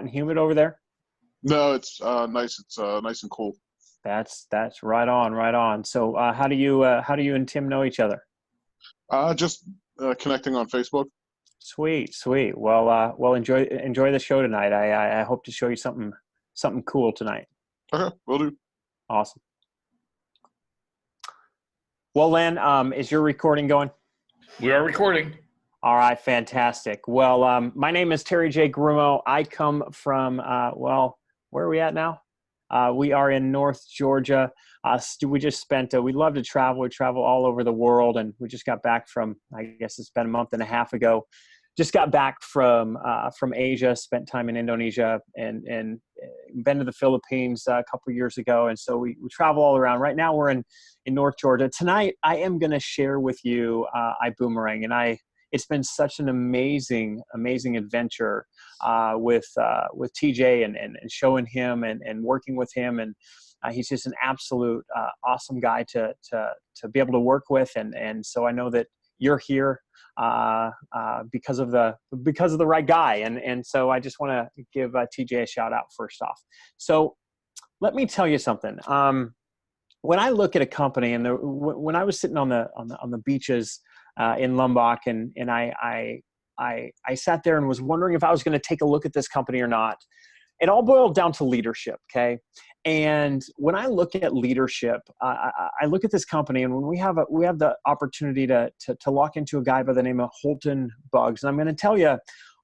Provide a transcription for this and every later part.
And humid over there? No, it's nice. It's nice and cool. That's right on, right on. So how do you and Tim know each other? Just connecting on Facebook. Sweet, sweet. Well, enjoy the show tonight. I hope to show you something cool tonight. Okay, will do. Awesome. Well, Len, is your recording going? We are recording. All right, fantastic. Well, my name is Terry J. Grumo. I come from, where are we at now? We are in North Georgia. We just spent, we love to travel. We travel all over the world, and we just got back from, I guess it's been a month and a half ago. Just got back from Asia, spent time in Indonesia, and been to the Philippines a couple of years ago. And so we travel all around. Right now we're in North Georgia. Tonight I am going to share with you iBoomerang, and it's been such an amazing adventure with TJ and showing him and working with him, and he's just an absolute awesome guy to be able to work with, and so I know that you're here because of the right guy, and so I just want to give TJ a shout out first off. So let me tell you something. When I look at a company, and when I was sitting on the beaches in Lombok, and I sat there and was wondering if I was going to take a look at this company or not. It all boiled down to leadership, okay? And when I look at leadership, I look at this company, and when we have the opportunity to lock into a guy by the name of Holton Buggs, and I'm going to tell you,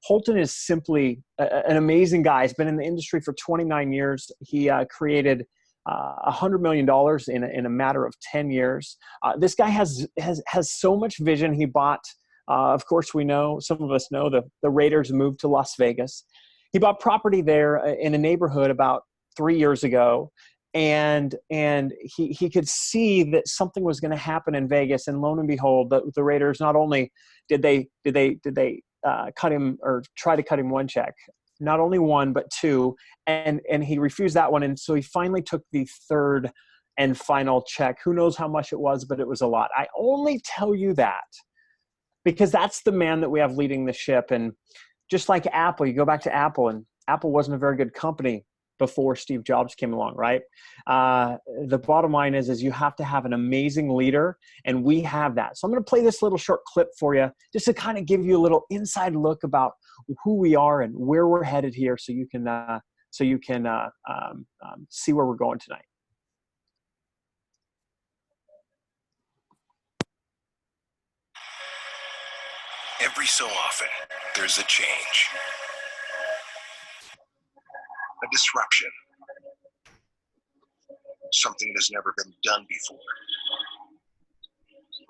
Holton is simply an amazing guy. He's been in the industry for 29 years. He created $100 million in a matter of 10 years. This guy has so much vision. He bought, of course, some of us know the Raiders moved to Las Vegas. He bought property there in a neighborhood about 3 years ago, and he could see that something was going to happen in Vegas. And lo and behold, the Raiders, not only did they cut him or try to cut him one check, not only one but two, and he refused that one, and so he finally took the third and final check. Who knows how much it was, but it was a lot. I only tell you that because that's the man that we have leading the ship. And just like Apple, you go back to Apple, and Apple wasn't a very good company before Steve Jobs came along, right? The bottom line is you have to have an amazing leader, and we have that. So I'm going to play this little short clip for you just to kind of give you a little inside look about who we are and where we're headed here, so you can see where we're going tonight. Every so often, there's a change, a disruption, something that's never been done before,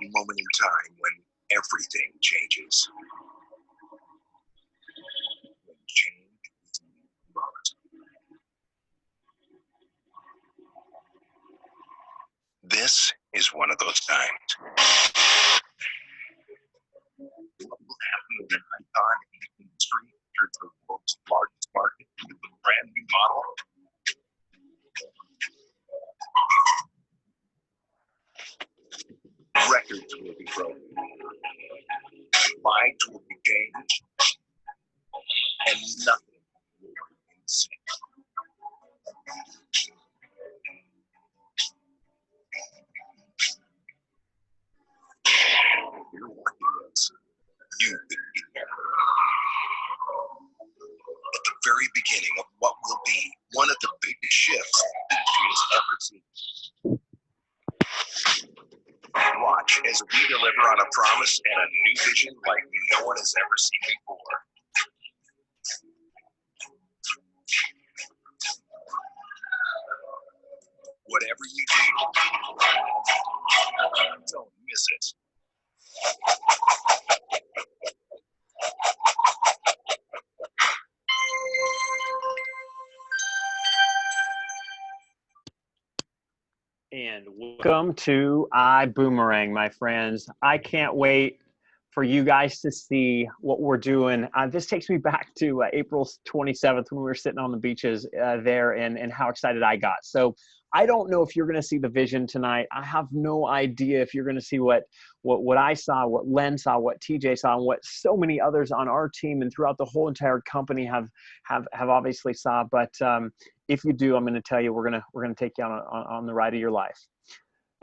a moment in time when everything changes. When change is not. This is one of those times. What will happen when an icon in the industry enters the world's largest market with a brand new model? Records will be broken, minds will be changed, and nothing will remain the same. You're watching this. You could be there. At the very beginning of what will be one of the biggest shifts the industry has ever seen. Watch as we deliver on a promise and a new vision like no one has ever seen before. Whatever you do, don't miss it. And welcome to iBoomerang, my friends. I can't wait for you guys to see what we're doing. This takes me back to April 27th when we were sitting on the beaches there, and how excited I got. So I don't know if you're going to see the vision tonight. I have no idea if you're going to see what I saw, what Len saw, what TJ saw, and what so many others on our team and throughout the whole entire company have obviously saw. But if you do, I'm going to tell you, we're going to take you on the ride of your life.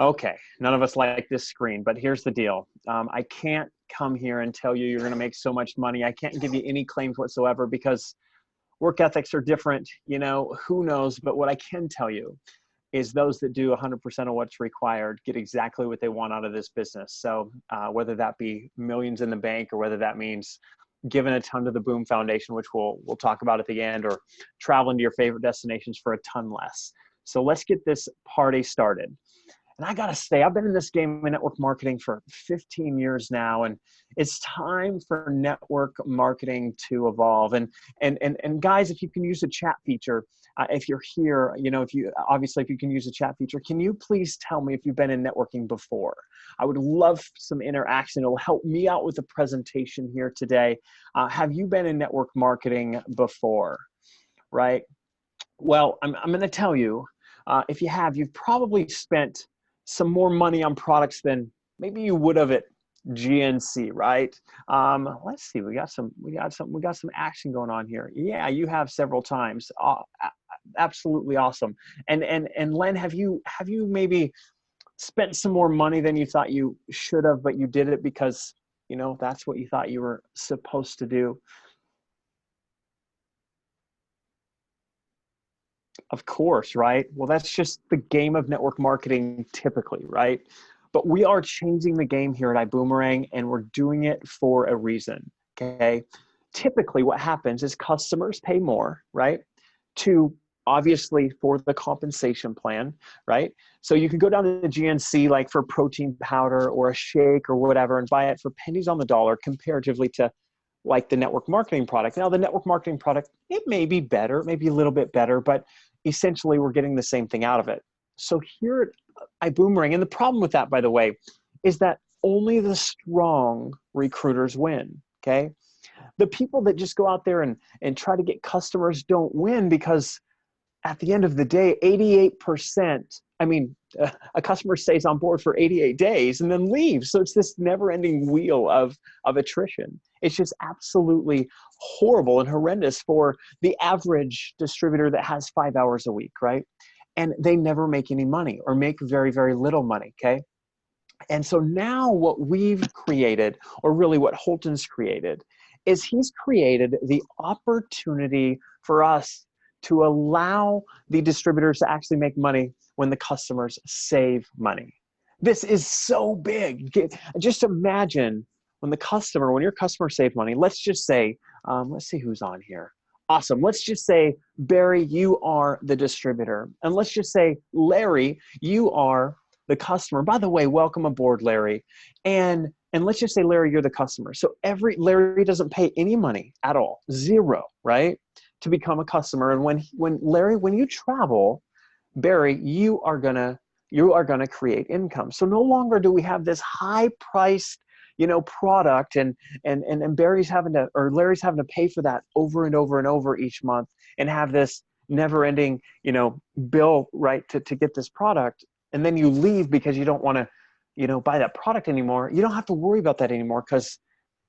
Okay, none of us like this screen, but here's the deal. I can't come here and tell you you're going to make so much money. I can't give you any claims whatsoever because work ethics are different. You know, who knows? But what I can tell you is those that do 100% of what's required get exactly what they want out of this business. So whether that be millions in the bank or whether that means giving a ton to the Boom Foundation, which we'll talk about at the end, or traveling to your favorite destinations for a ton less. So let's get this party started. And I got to say, I've been in this game of network marketing for 15 years now, and it's time for network marketing to evolve. And guys, if you can use the chat feature, if you're here, you know, if you can use the chat feature, can you please tell me if you've been in networking before? I would love some interaction. It'll help me out with the presentation here today. Have you been in network marketing before? Right? Well, I'm going to tell you, if you have, you've probably spent some more money on products than maybe you would have at GNC, right? Let's see, we got some action going on here. Yeah, you have several times. Absolutely awesome. And Len, have you maybe spent some more money than you thought you should have, but you did it because, you know, that's what you thought you were supposed to do? Of course, right? Well, that's just the game of network marketing typically, right? But we are changing the game here at iBoomerang, and we're doing it for a reason, okay? Typically what happens is customers pay more, right? To obviously for the compensation plan, right? So you can go down to the GNC like for protein powder or a shake or whatever and buy it for pennies on the dollar comparatively to like the network marketing product. Now the network marketing product, it may be better, maybe a little bit better, but essentially we're getting the same thing out of it. So here at iBoomerang, and the problem with that, by the way, is that only the strong recruiters win, okay? The people that just go out there and try to get customers don't win because at the end of the day, 88%, a customer stays on board for 88 days and then leaves. So it's this never-ending wheel of attrition. It's just absolutely horrible and horrendous for the average distributor that has 5 hours a week, right? And they never make any money or make very, very little money, okay? And so now what we've created, or really what Holton's created, is he's created the opportunity for us to allow the distributors to actually make money when the customers save money. This is so big. Just imagine when your customer save money, let's just say, let's see who's on here. Awesome. Let's just say, Barry, you are the distributor. And let's just say, Larry, you are the customer. By the way, welcome aboard, Larry. And let's just say, Larry, you're the customer. So Larry doesn't pay any money at all, zero, right, to become a customer. And when you travel, Barry, you are gonna create income. So no longer do we have this high priced, product and Larry's having to pay for that over and over and over each month and have this never ending, bill, right, to get this product. And then you leave because you don't want to, buy that product anymore. You don't have to worry about that anymore because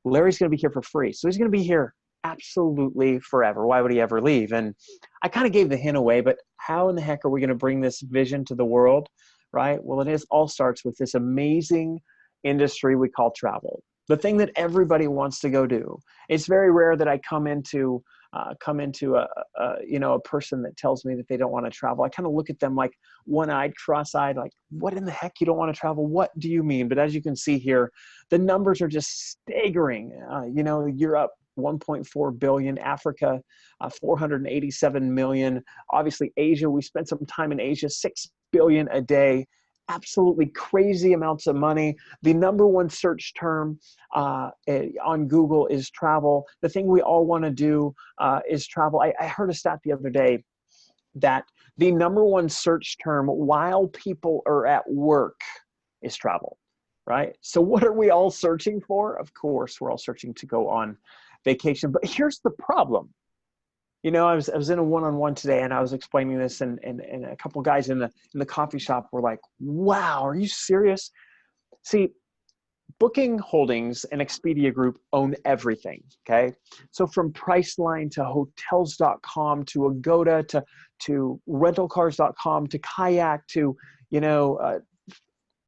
Larry's going to be here for free. So he's going to be here absolutely forever. Why would he ever leave? And I kind of gave the hint away, but how in the heck are we going to bring this vision to the world, right? Well, all starts with this amazing industry we call travel, the thing that everybody wants to go do. It's very rare that I come into a person that tells me that they don't want to travel. I kind of look at them like one-eyed, cross-eyed, like, what in the heck, you don't want to travel? What do you mean? But as you can see here, the numbers are just staggering. Europe, 1.4 billion, Africa, 487 million. Obviously, Asia, we spent some time in Asia, 6 billion a day. Absolutely crazy amounts of money. The number one search term on Google is travel. The thing we all want to do is travel. I heard a stat the other day that the number one search term while people are at work is travel, right? So what are we all searching for? Of course, we're all searching to go on vacation. But here's the problem. I was in a one-on-one today, and I was explaining this, and a couple guys in the coffee shop were like, "Wow, are you serious?" See, Booking Holdings and Expedia Group own everything, okay? So from Priceline to Hotels.com to Agoda to rentalcars.com to Kayak to, you know,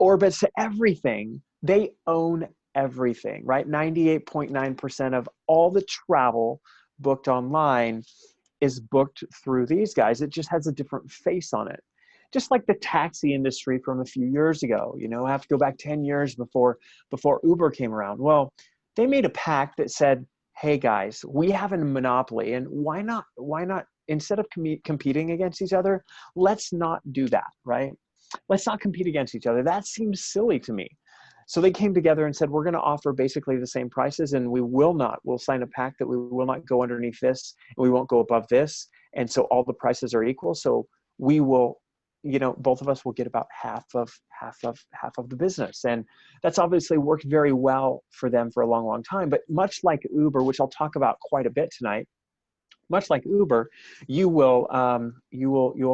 Orbitz to everything, they own everything, right? 98.9% of all the travel booked online is booked through these guys. It just has a different face on it. Just like the taxi industry from a few years ago, I have to go back 10 years before Uber came around. Well, they made a pact that said, hey guys, we have a monopoly, and why not instead of competing against each other, let's not do that, right? Let's not compete against each other. That seems silly to me. So they came together and said, we're going to offer basically the same prices, and we'll sign a pact that we will not go underneath this, and we won't go above this. And so all the prices are equal. So we will, both of us will get about half of the business. And that's obviously worked very well for them for a long, long time. But much like Uber, which I'll talk about quite a bit tonight, much like Uber, you will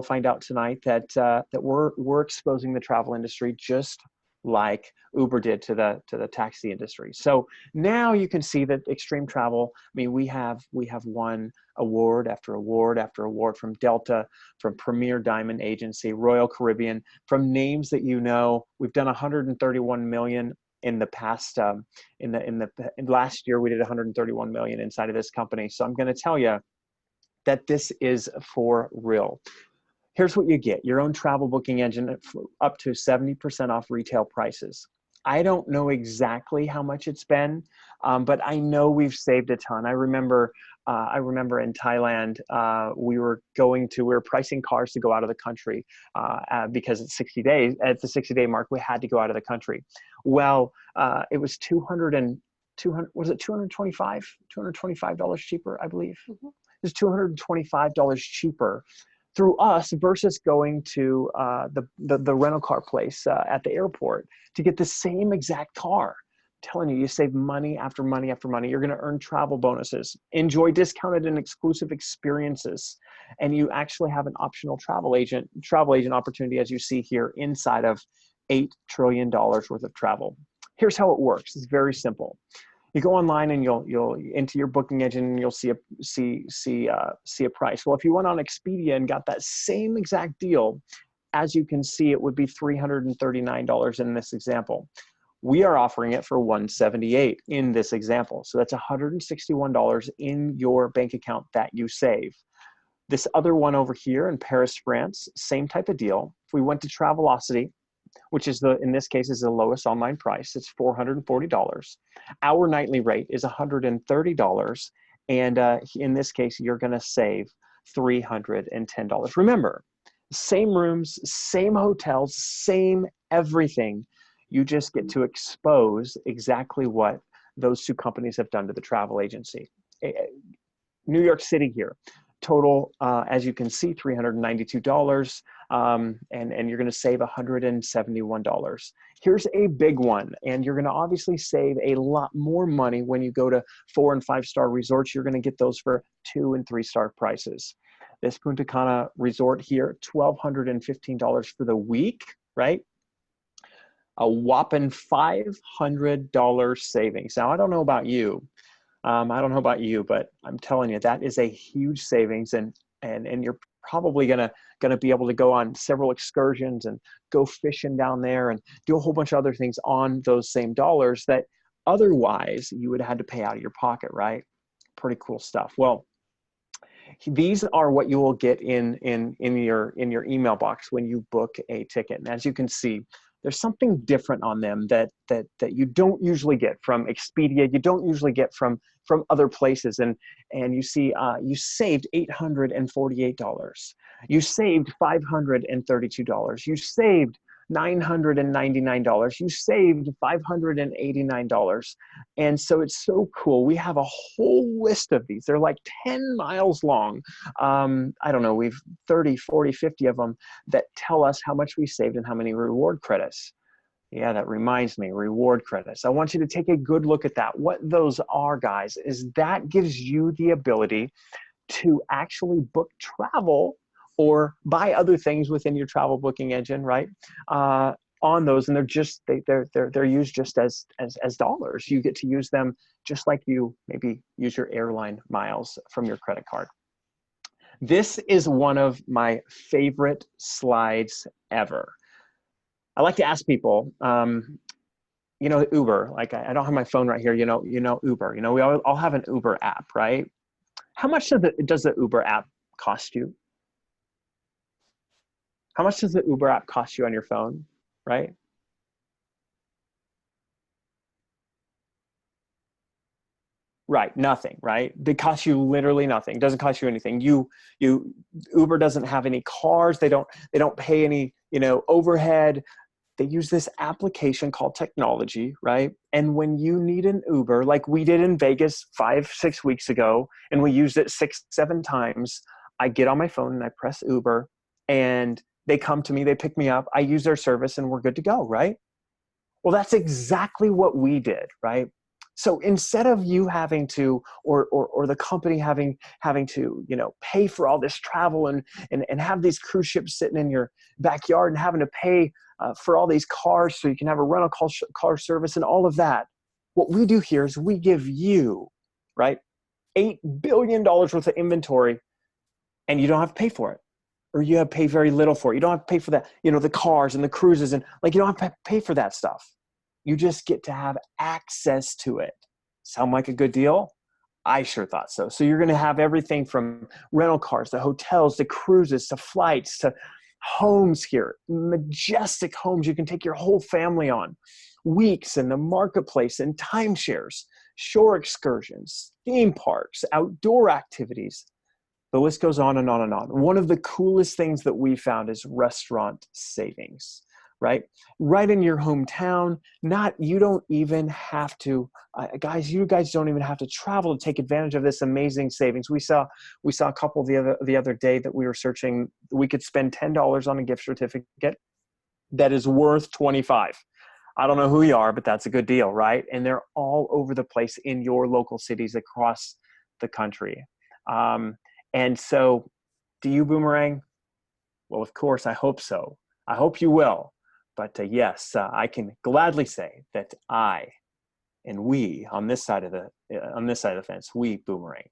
find out tonight that we're exposing the travel industry just like Uber did to the taxi industry. So now you can see that Extreme Travel, I mean, we have won award after award after award from Delta, from Premier Diamond Agency, Royal Caribbean, from names that we've done 131 million in the past. In last year, we did 131 million inside of this company. So I'm going to tell you that this is for real. Here's what you get: your own travel booking engine up to 70% off retail prices. I don't know exactly how much it's been, but I know we've saved a ton. I remember in Thailand, we were pricing cars to go out of the country because at the 60-day mark, we had to go out of the country. Well, it was $225 cheaper, I believe. Mm-hmm. It was $225 cheaper through us versus going to the rental car place at the airport to get the same exact car. I'm telling you save money after money after money. You're going to earn travel bonuses, enjoy discounted and exclusive experiences, and you actually have an optional travel agent opportunity, as you see here, inside of $8 trillion worth of travel. Here's how it works. It's very simple. You go online and you'll into your booking engine and you'll see a price. Well, if you went on Expedia and got that same exact deal, as you can see, it would be $339 in this example. We are offering it for $178 in this example. So that's $161 in your bank account that you save. This other one over here in Paris, France, same type of deal. If we went to Travelocity, which is in this case is the lowest online price, it's $440. Our nightly rate is $130. And in this case, you're going to save $310. Remember, same rooms, same hotels, same everything. You just get to expose exactly what those two companies have done to the travel agency. New York City here. Total, as you can see, $392, and you're going to save $171. Here's a big one, and you're going to obviously save a lot more money when you go to 4- and 5-star resorts. You're going to get those for 2- and 3-star prices. This Punta Cana resort here, $1,215 for the week, right? A whopping $500 savings. Now, I don't know about you. But I'm telling you, that is a huge savings, and you're probably gonna be able to go on several excursions and go fishing down there and do a whole bunch of other things on those same dollars that otherwise you would have had to pay out of your pocket, right? Pretty cool stuff. Well, these are what you will get in your email box when you book a ticket. And as you can see, there's something different on them that you don't usually get from Expedia. You don't usually get from other places. And you see, you saved $848. You saved $532. You saved $999. You saved $589. And so it's so cool. We have a whole list of these. They're like 10 miles long. I don't know, we've 30, 40, 50 of them that tell us how much we saved and how many reward credits. Yeah, that reminds me, reward credits. I want you to take a good look at that. What those are, guys, is that gives you the ability to actually book travel or buy other things within your travel booking engine, right? On those, and they're used just as dollars. You get to use them just like you maybe use your airline miles from your credit card. This is one of my favorite slides ever. I like to ask people, Uber, like I don't have my phone right here, Uber, we all have an Uber app, right? How much does the Uber app cost you? How much does the Uber app cost you on your phone, right? Right, nothing, right? It costs you literally nothing. It doesn't cost you anything. Uber doesn't have any cars. They don't pay any, overhead. They use this application called Technology, right? And when you need an Uber, like we did in Vegas 5-6 weeks ago, and we used it 6-7 times, I get on my phone and I press Uber, and they come to me, they pick me up, I use their service, and we're good to go, right? Well, that's exactly what we did, right? So instead of you having to, or the company having to, pay for all this travel and have these cruise ships sitting in your backyard and having to pay for all these cars so you can have a rental car service and all of that, what we do here is we give you, right, $8 billion worth of inventory, and you don't have to pay for it, or you have to pay very little for it. You don't have to pay for that, the cars and the cruises, and you don't have to pay for that stuff. You just get to have access to it. Sound like a good deal? I sure thought so. So you're going to have everything from rental cars to hotels to cruises to flights to homes here, majestic homes you can take your whole family on, weeks in the marketplace and timeshares, shore excursions, theme parks, outdoor activities. The list goes on and on and on. One of the coolest things that we found is restaurant savings, right? Right in your hometown. You don't even have to, you guys don't even have to travel to take advantage of this amazing savings. We saw a couple the other day that we were searching. We could spend $10 on a gift certificate that is worth $25. I don't know who you are, but that's a good deal, right? And they're all over the place in your local cities across the country. And so, do you boomerang? Well, of course, I hope so. I hope you will. But yes, I can gladly say that I and we on this side of the fence, we boomerang.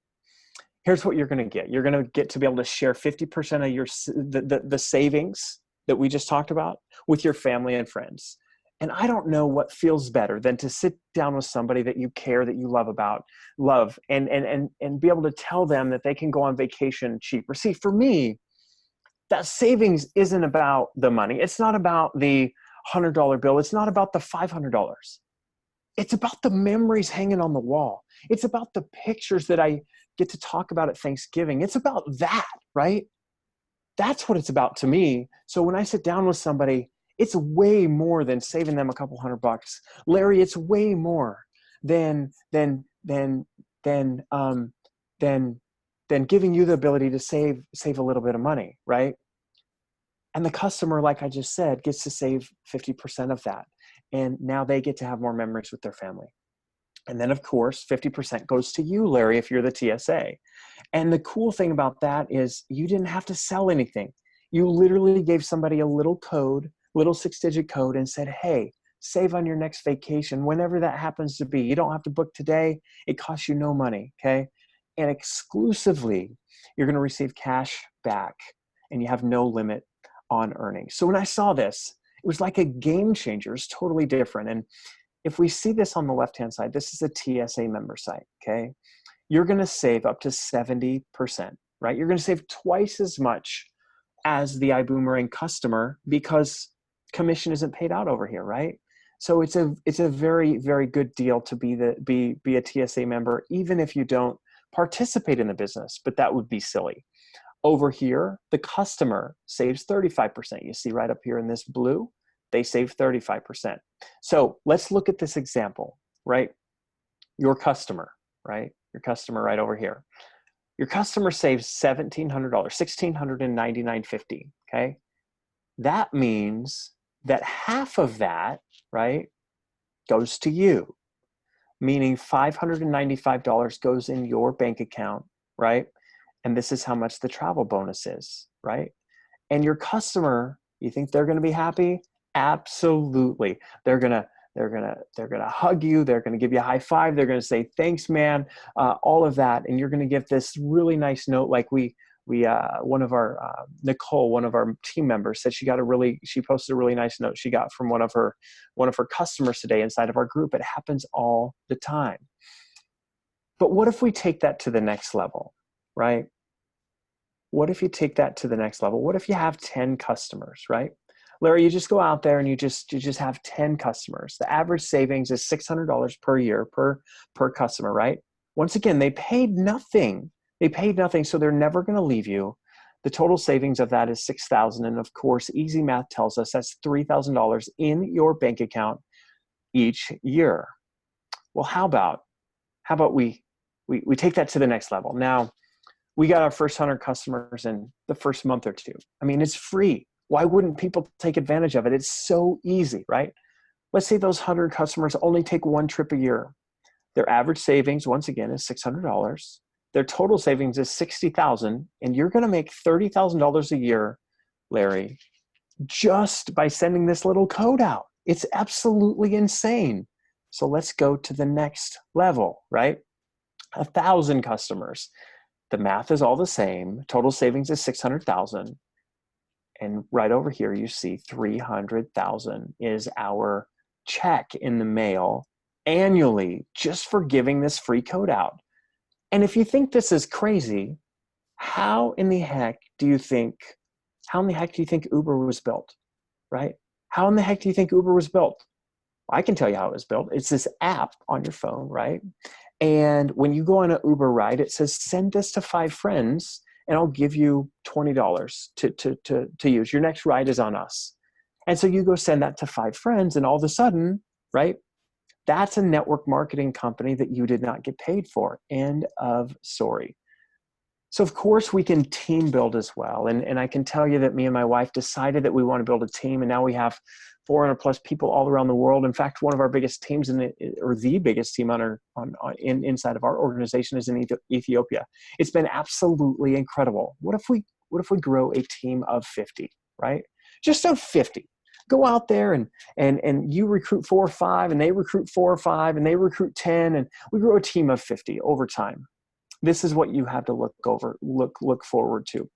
Here's what you're going to get. You're going to get to be able to share 50% of the savings that we just talked about with your family and friends. And I don't know what feels better than to sit down with somebody that you care, that you love, and be able to tell them that they can go on vacation cheaper. See, for me, that savings isn't about the money. It's not about the $100 bill. It's not about the $500. It's about the memories hanging on the wall. It's about the pictures that I get to talk about at Thanksgiving. It's about that, right? That's what it's about to me. So when I sit down with somebody, it's way more than saving them a couple $100. Larry, it's way more than giving you the ability to save a little bit of money, right? And the customer, like I just said, gets to save 50% of that. And now they get to have more memories with their family. And then, of course, 50% goes to you, Larry, if you're the TSA. And the cool thing about that is you didn't have to sell anything. You literally gave somebody a little 6-digit code, and said, hey, save on your next vacation, whenever that happens to be. You don't have to book today. It costs you no money, okay? And exclusively, you're going to receive cash back, and you have no limit on earnings. So when I saw this, it was like a game changer. It's totally different. And if we see this on the left-hand side, this is a TSA member site, okay? You're going to save up to 70%, right? You're going to save twice as much as the iBoomerang customer because commission isn't paid out over here, right? So it's a very, very good deal to be a TSA member, even if you don't participate in the business, but that would be silly. Over here, the customer saves 35%. You see right up here in this blue, they save 35%. So let's look at this example, right? Your customer, right? Your customer right over here. Your customer saves $1,700, $1,699.50, okay? That means that half of that, right, goes to you, meaning $595 goes in your bank account, right? And this is how much the travel bonus is, right? And your customer, you think they're going to be happy? Absolutely. They're going to hug you. They're going to give you a high five. They're going to say, thanks, man. All of that. And you're going to give this really nice note. Like one of our, Nicole, one of our team members said she posted a really nice note she got from one of her customers today inside of our group. It happens all the time. But what if we take that to the next level, right? What if you take that to the next level? What if you have 10 customers, right? Larry, you just go out there and you just have 10 customers. The average savings is $600 per year per customer, right? Once again, they paid nothing. So they're never going to leave you. The total savings of that is $6,000. And of course, easy math tells us that's $3,000 in your bank account each year. Well, how about we take that to the next level? Now, we got our first 100 customers in the first month or two. I mean, it's free. Why wouldn't people take advantage of it? It's so easy, right? Let's say those 100 customers only take one trip a year. Their average savings, once again, is $600. Their total savings is $60,000, and you're going to make $30,000 a year, Larry, just by sending this little code out. It's absolutely insane. So let's go to the next level, right? 1,000 customers. The math is all the same. Total savings is $600,000. And right over here, you see $300,000 is our check in the mail annually just for giving this free code out. And if you think this is crazy, how in the heck do you think Uber was built, right? How in the heck do you think Uber was built? I can tell you how it was built. It's this app on your phone, right? And when you go on an Uber ride, it says, send this to 5 friends and I'll give you $20 to use. Your next ride is on us. And so you go send that to 5 friends and all of a sudden, right? That's a network marketing company that you did not get paid for. End of story. So of course we can team build as well. And I can tell you that me and my wife decided that we want to build a team, and now we have 400 plus people all around the world. In fact, one of our biggest teams the biggest team inside of our organization is in Ethiopia. It's been absolutely incredible. What if we grow a team of 50, right? Just of 50. Go out there and you recruit 4 or 5, and they recruit 4 or 5, and they recruit 10, and we grow a team of 50 over time. This is what you have to look forward to.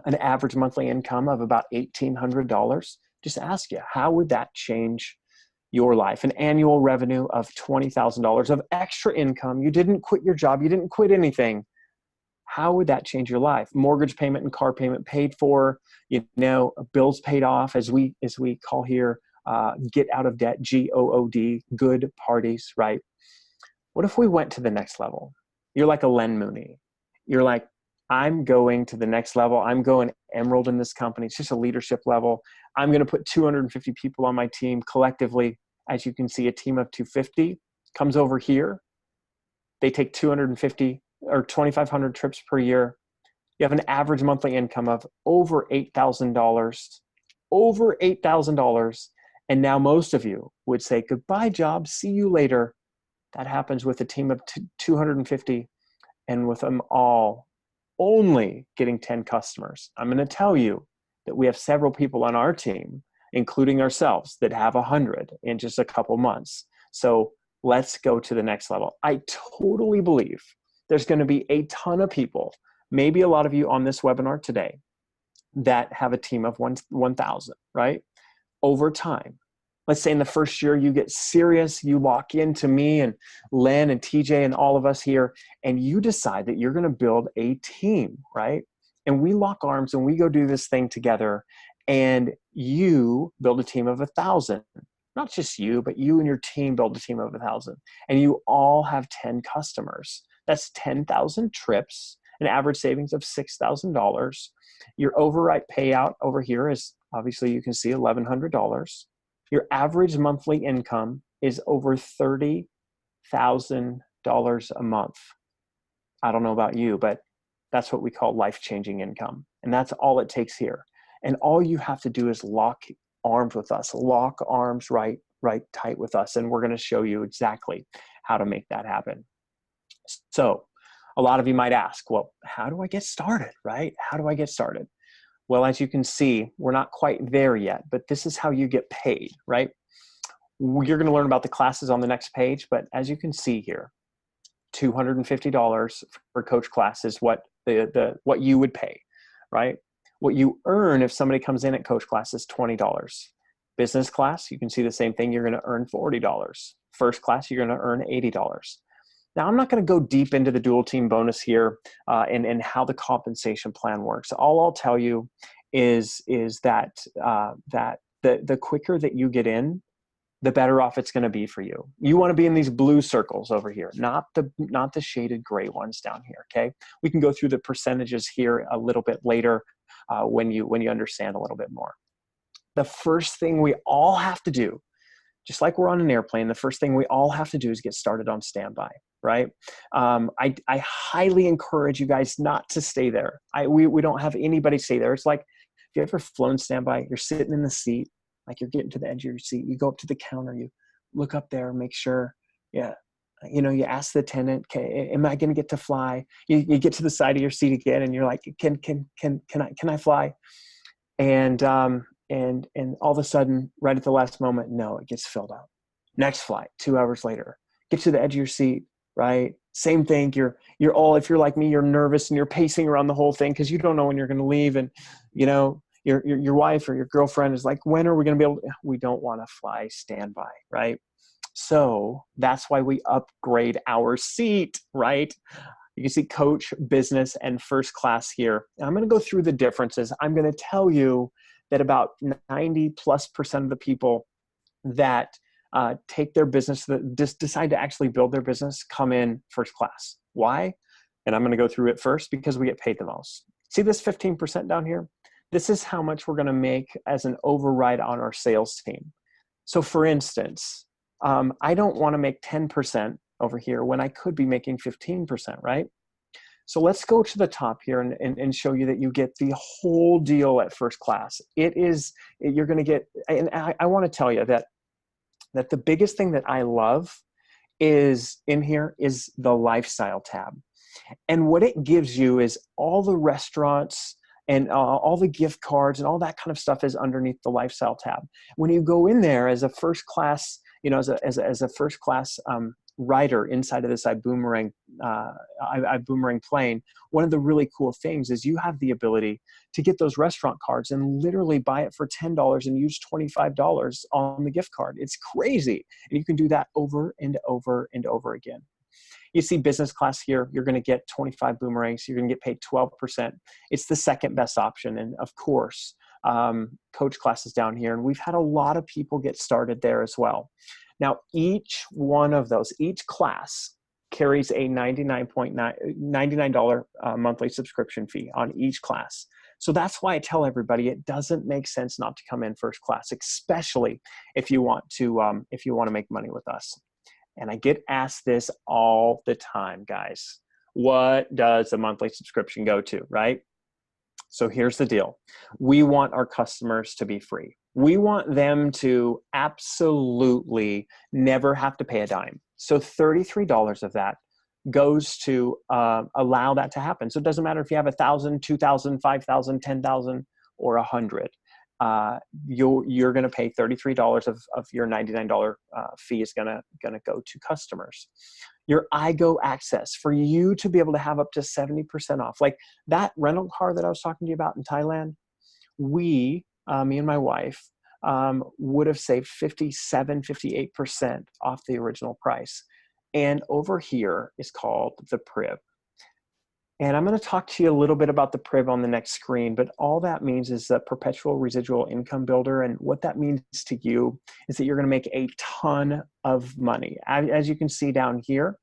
An average monthly income of about $1,800. Just ask you, how would that change your life? An annual revenue of $20,000 of extra income. You didn't quit your job. You didn't quit anything. How would that change your life? Mortgage payment and car payment paid for, bills paid off, as we call here, get out of debt, GOOD, good parties, right? What if we went to the next level? You're like a Len Mooney. You're like, I'm going to the next level. I'm going emerald in this company. It's just a leadership level. I'm going to put 250 people on my team collectively. As you can see, a team of 250 comes over here. They take 250 or 2,500 trips per year. You have an average monthly income of over $8,000, over $8,000. And now most of you would say, goodbye, job. See you later. That happens with a team of 250, and with them all only getting 10 customers. I'm going to tell you that we have several people on our team, including ourselves, that have 100 in just a couple months. So let's go to the next level. I totally believe there's going to be a ton of people, maybe a lot of you on this webinar today, that have a team of 1,000, right? Over time. Let's say in the first year you get serious, you walk into me and Len and TJ and all of us here, and you decide that you're going to build a team, right? And we lock arms and we go do this thing together, and you build a team of 1,000. Not just you, but you and your team build a team of 1,000. And you all have 10 customers. That's 10,000 trips, an average savings of $6,000. Your override payout over here is, obviously you can see, $1,100. Your average monthly income is over $30,000 a month. I don't know about you, but that's what we call life-changing income. And that's all it takes here. And all you have to do is lock arms with us, lock arms right tight with us. And we're going to show you exactly how to make that happen. So A lot of you might ask, well, how do I get started, right? How do I get started? Well, as you can see, we're not quite there yet, but this is how you get paid, right? You're going to learn about the classes on the next page, but as you can see here, $250 for coach class is what what you would pay, right? What you earn if somebody comes in at coach class is $20. Business class, you can see the same thing. You're going to earn $40. First class, you're going to earn $80. Now, I'm not going to go deep into the dual team bonus here and how the compensation plan works. All I'll tell you is that the quicker that you get in, the better off it's going to be for you. You want to be in these blue circles over here, not the shaded gray ones down here. Okay, we can go through the percentages here a little bit later when you understand a little bit more. The first thing we all have to do, just like we're on an airplane, the first thing we all have to do is get started on standby, right? I highly encourage you guys not to stay there. We don't have anybody stay there. It's like, if you ever flown standby, you're sitting in the seat, like you're getting to the edge of your seat, you go up to the counter, you look up there, make sure, yeah, you ask the attendant, am I going to get to fly? You get to the side of your seat again, and you're like, can I fly? And all of a sudden, right at the last moment, no, it gets filled up. Next flight, 2 hours later, get to the edge of your seat, right? Same thing. You're all, if you're like me, you're nervous and you're pacing around the whole thing because you don't know when you're going to leave, and your wife or your girlfriend is like, when are we going to be able to? We don't want to fly standby, right? So that's why we upgrade our seat, right? You can see coach, business, and first class here. And I'm going to go through the differences. I'm going to tell you that about 90+% of the people that take their business, that just decide to actually build their business, come in first class. Why? And I'm going to go through it first because we get paid the most. See this 15% down here? This is how much we're going to make as an override on our sales team. So for instance, I don't want to make 10% over here when I could be making 15%, right? So let's go to the top here and show you that you get the whole deal at first class. You're going to get, and I want to tell you that the biggest thing that I love is in here is the lifestyle tab. And what it gives you is all the restaurants and all the gift cards and all that kind of stuff is underneath the lifestyle tab. When you go in there as a first class, as a first class rider inside of this iBoomerang plane, one of the really cool things is you have the ability to get those restaurant cards and literally buy it for $10 and use $25 on the gift card. It's crazy. And you can do that over and over and over again. You see business class here, you're going to get 25 boomerangs. You're going to get paid 12%. It's the second best option. And of course, coach class is down here. And we've had a lot of people get started there as well. Now, each one of those, each class carries a $99 monthly subscription fee on each class. So that's why I tell everybody it doesn't make sense not to come in first class, especially if you want to make money with us. And I get asked this all the time, guys. What does a monthly subscription go to, right? So here's the deal. We want our customers to be free. We want them to absolutely never have to pay a dime. So $33 of that goes to allow that to happen. So it doesn't matter if you have 1,000, 2,000, 5,000, 10,000, or 100. You're going to pay $33 of your $99 fee is going to go to customers. Your iGo access, for you to be able to have up to 70% off. Like that rental car that I was talking to you about in Thailand, me and my wife, would have saved 58% off the original price. And over here is called the Priv. And I'm going to talk to you a little bit about the Priv on the next screen, but all that means is the perpetual residual income builder. And what that means to you is that you're going to make a ton of money. As you can see down here,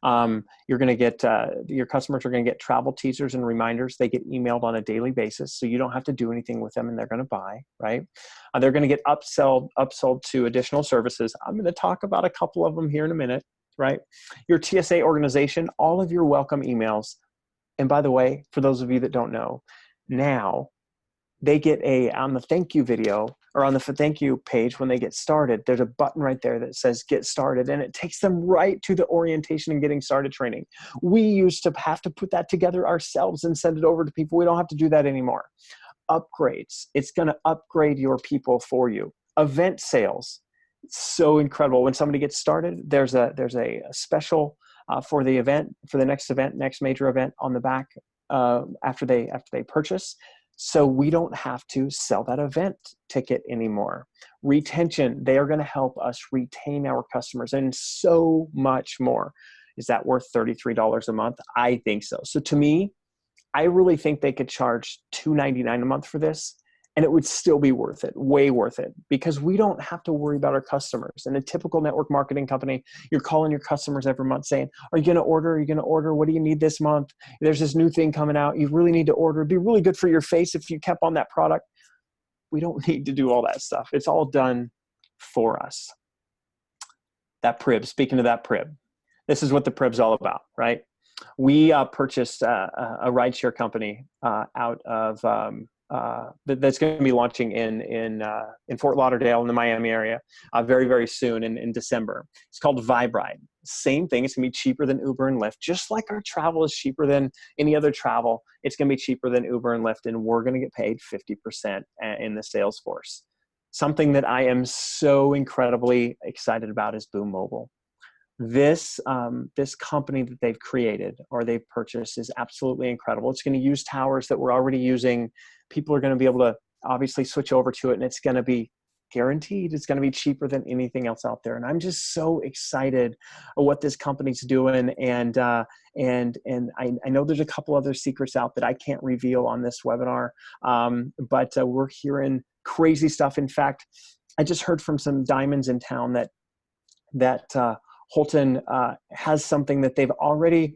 you're going to get, your customers are going to get travel teasers and reminders. They get emailed on a daily basis, so you don't have to do anything with them and they're going to buy, right? They're going to get upsold to additional services. I'm going to talk about a couple of them here in a minute. Right? Your TSA organization, all of your welcome emails. And by the way, for those of you that don't know, now they get on the thank you video, or on the thank you page when they get started, there's a button right there that says get started, and it takes them right to the orientation and getting started training. We used to have to put that together ourselves and send it over to people. We don't have to do that anymore. Upgrades. It's going to upgrade your people for you. Event sales. So incredible. When somebody gets started, there's a special for the event, for the next major event on the back after they purchase. So we don't have to sell that event ticket anymore. Retention, they are going to help us retain our customers and so much more. Is that worth $33 a month? I think so. So to me, I really think they could charge $299 a month for this, and it would still be worth it, way worth it, because we don't have to worry about our customers. In a typical network marketing company, you're calling your customers every month saying, are you going to order? Are you going to order? What do you need this month? There's this new thing coming out. You really need to order. It'd be really good for your face if you kept on that product. We don't need to do all that stuff. It's all done for us. That Prib, speaking of that Prib, this is what the Prib's all about, right? We purchased a rideshare company out of that's going to be launching in Fort Lauderdale in the Miami area very, very soon in December. It's called VibeRide. Same thing. It's going to be cheaper than Uber and Lyft. Just like our travel is cheaper than any other travel, it's going to be cheaper than Uber and Lyft, and we're going to get paid 50% in the sales force. Something that I am so incredibly excited about is Boom Mobile. This company that they've created or they've purchased is absolutely incredible. It's going to use towers that we're already using. People are going to be able to obviously switch over to it, and it's going to be guaranteed. It's going to be cheaper than anything else out there. And I'm just so excited of what this company's doing. And I know there's a couple other secrets out that I can't reveal on this webinar, but we're hearing crazy stuff. In fact, I just heard from some diamonds in town that Holton has something that they're already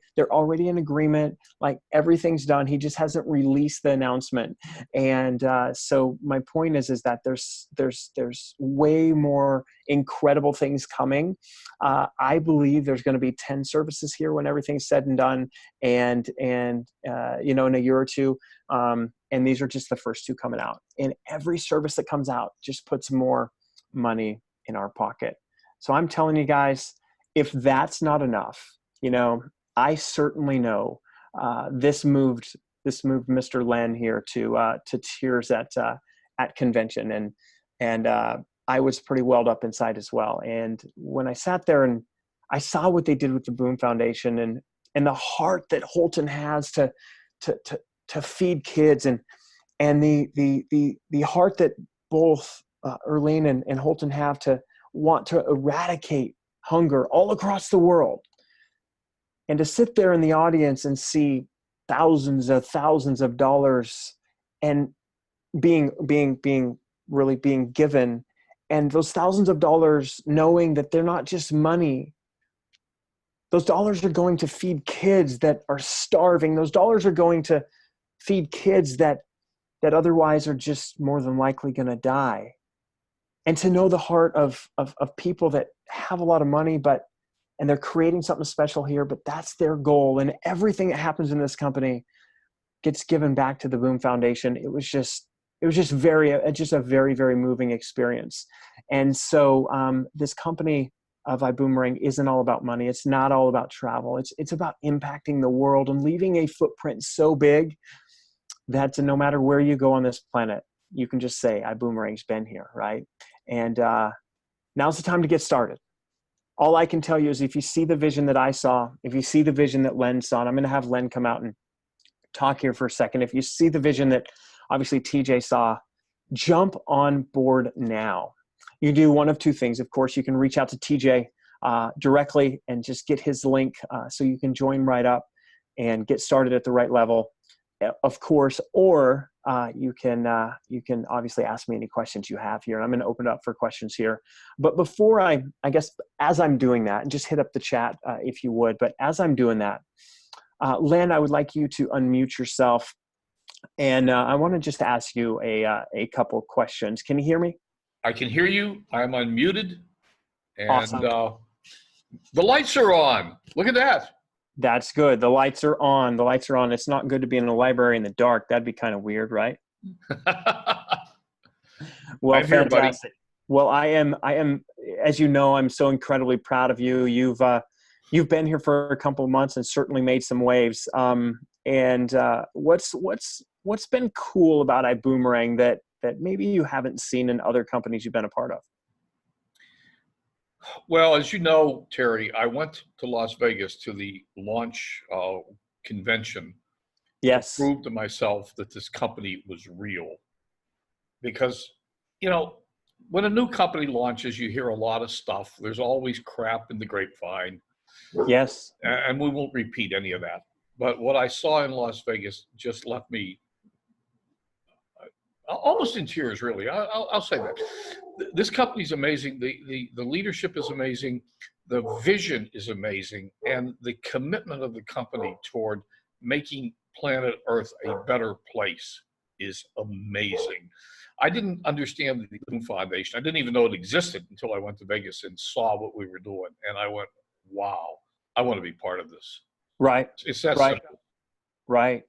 in agreement, like everything's done. He just hasn't released the announcement. And so my point is that there's way more incredible things coming. I believe there's going to be 10 services here when everything's said and done, and in a year or two. And these are just the first two coming out. And every service that comes out just puts more money in our pocket. So I'm telling you guys, if that's not enough, I certainly know this moved Mr. Len here to tears at convention, and I was pretty welled up inside as well. And when I sat there and I saw what they did with the Boom Foundation and the heart that Holton has to feed kids, and the heart that both Erlene and Holton have to want to eradicate hunger all across the world, and to sit there in the audience and see thousands of dollars and being given, and those thousands of dollars knowing that they're not just money. Those dollars are going to feed kids that are starving. Those dollars are going to feed kids that otherwise are just more than likely going to die. And to know the heart of people that have a lot of money, and they're creating something special here, but that's their goal. And everything that happens in this company gets given back to the Boom Foundation. It was just a very, very moving experience. And so this company, iBoomerang, isn't all about money. It's not all about travel. It's about impacting the world and leaving a footprint so big that no matter where you go on this planet, you can just say, iBoomerang's been here, right? And now's the time to get started. All I can tell you is if you see the vision that I saw, if you see the vision that Len saw, and I'm going to have Len come out and talk here for a second. If you see the vision that obviously TJ saw, jump on board now. You do one of two things. Of course, you can reach out to TJ directly and just get his link so you can join right up and get started at the right level, of course, or you can obviously ask me any questions you have here. And I'm going to open it up for questions here. But before I guess, as I'm doing that, and just hit up the chat if you would, but as I'm doing that, Len, I would like you to unmute yourself. And I want to just ask you a couple of questions. Can you hear me? I can hear you. I'm unmuted. And Awesome. The lights are on. Look at that. That's good. The lights are on. The lights are on. It's not good to be in a library in the dark. That'd be kind of weird, right? Well, I'm here, buddy. fantastic. Well, I am, as you know, I'm so incredibly proud of you. You've been here for a couple of months and certainly made some waves. And what's been cool about iBoomerang that maybe you haven't seen in other companies you've been a part of? Well, as you know, Terry, I went to Las Vegas to the launch convention to Yes. prove to myself that this company was real. Because, you know, when a new company launches, you hear a lot of stuff. There's always crap in the grapevine, Yes. and we won't repeat any of that. But what I saw in Las Vegas just left me almost in tears, really. I'll say that. This company's amazing. The leadership is amazing. The vision is amazing. And the commitment of the company toward making planet Earth a better place is amazing. I didn't understand the Loon Foundation. I didn't even know it existed until I went to Vegas and saw what we were doing. And I went, wow, I want to be part of this. Right. It's that Right. simple. Right.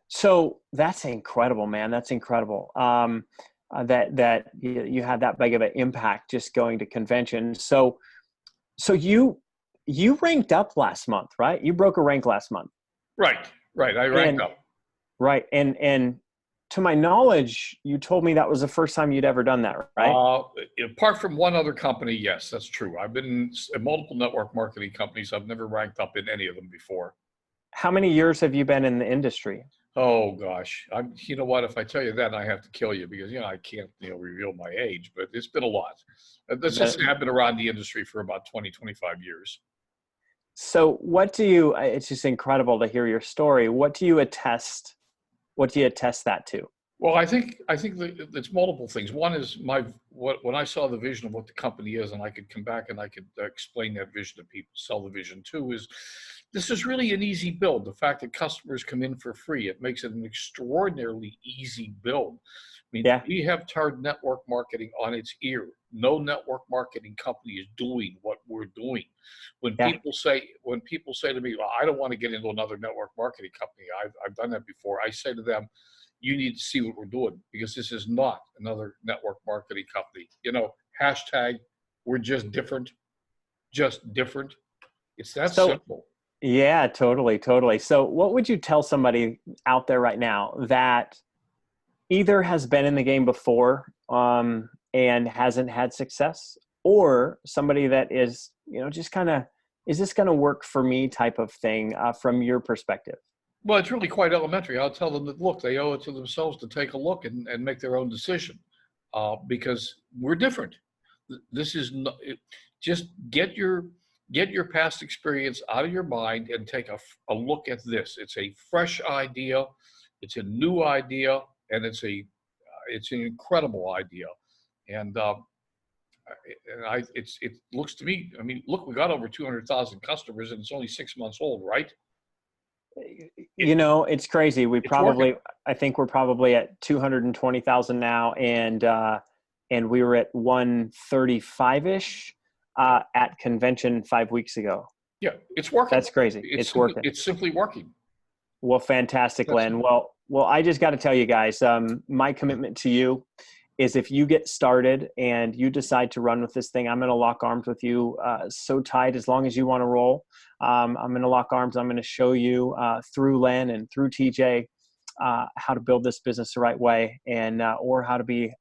So that's incredible, man. That's incredible. That you had that big of an impact just going to conventions. So you ranked up last month, right? You broke a rank last month. Right. I ranked up. Right. And to my knowledge, you told me that was the first time you'd ever done that, right? Apart from one other company, yes, that's true. I've been in multiple network marketing companies. I've never ranked up in any of them before. How many years have you been in the industry? Oh gosh, you know what? If I tell you that, I have to kill you because I can't reveal my age. But it's been a lot. Let's just say I've been around the industry for about 20, 25 years. So it's just incredible to hear your story. What do you attest that to? Well, I think that it's multiple things. One is when I saw the vision of what the company is, and I could come back and I could explain that vision to people, sell the vision. Two is this is really an easy build. The fact that customers come in for free, it makes it an extraordinarily easy build. I mean, Yeah. we have turned network marketing on its ear. No network marketing company is doing what we're doing. When people say to me, well, I don't want to get into another network marketing company, I've done that before. I say to them, you need to see what we're doing because this is not another network marketing company. Hashtag we're just different. It's that simple. Yeah, totally. So what would you tell somebody out there right now that either has been in the game before and hasn't had success, or somebody that is, just kind of, is this going to work for me type of thing from your perspective? Well, it's really quite elementary. I'll tell them that, look, they owe it to themselves to take a look and make their own decision because we're different. This is not, just get your past experience out of your mind and take a look at this. It's a fresh idea. It's a new idea. And it's an incredible idea. And it looks to me, I mean, look, we got over 200,000 customers and it's only 6 months old, right? It's crazy. Working. I think we're probably at 220,000 now. And we were at 135-ish at convention 5 weeks ago. Yeah, it's working. That's crazy. It's working. It's simply working. Well, fantastic, Len. Well, I just got to tell you guys, my commitment to you is if you get started and you decide to run with this thing, I'm going to lock arms with you so tight as long as you want to roll. I'm going to lock arms. I'm going to show you through Len and through TJ how to build this business the right way and or how to be,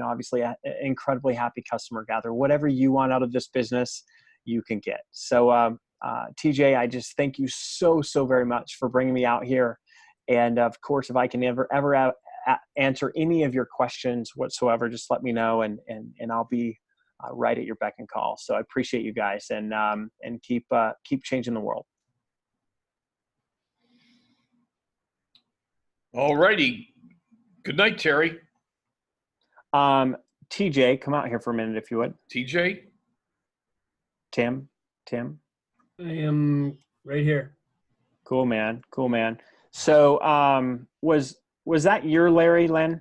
obviously an incredibly happy customer gatherer. Whatever you want out of this business, you can get. So TJ, I just thank you so very much for bringing me out here. And of course, if I can ever answer any of your questions whatsoever, just let me know and I'll be right at your beck and call. So I appreciate you guys and keep changing the world. All righty. Good night, Terry. TJ, come out here for a minute if you would. TJ? Tim? I am right here. Cool, man. So was that your Larry, Len?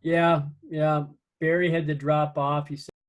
Yeah. Barry had to drop off. He said